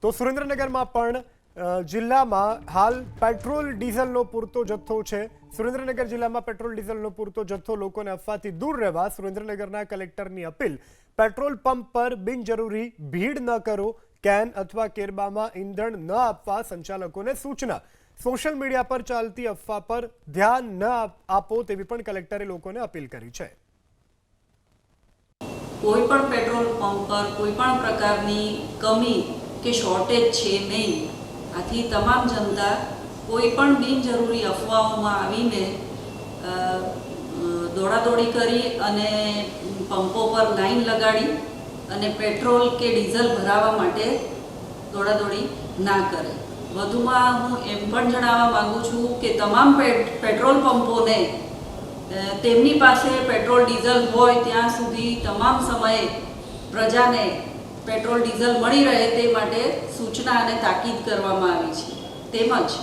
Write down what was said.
તો સુરેન્દ્રનગરમાં પણ જિલ્લામાં હાલ પેટ્રોલ ડીઝલનો પૂરતો જથ્થો છે। સુરેન્દ્રનગર જિલ્લામાં પેટ્રોલ ડીઝલનો પૂરતો જથ્થો, લોકોને અફવાથી દૂર રહેવા સુરેન્દ્રનગરના કલેક્ટરની અપીલ। પેટ્રોલ પંપ પર બિનજરૂરી ભીડ ન કરો, કેન અથવા કેરબામાં ઈંધણ ન આપવા સંચાલકોને સૂચના। સોશિયલ મીડિયા પર ચાલતી અફવા પર ધ્યાન ન આપો તેવી પણ કલેક્ટરે લોકોને અપીલ કરી છે। कोईपण पेट्रोल पंप पर कोईपण प्रकारनी कमी के शॉर्टेज छे नहीं। आथी तमाम जनता कोईपण बिनजरूरी अफवाओमां आवीने दौड़ादौड़ी करी अने पंपो पर लाइन लगाड़ी अने पेट्रोल के डीजल भरावा माटे दौड़ादौड़ी ना करे। वधुमां हूँ एम पण जणाववा मांगू छूं के तमाम पेट्रोल पंपोने तेमनी पासे पेट्रोल डीजल होय त्यां सुधी तमाम समये प्रजाने पेट्रोल डीजल मळी रहे ते माटे सूचना अने ताकीद करवामां आवी छे। तेमज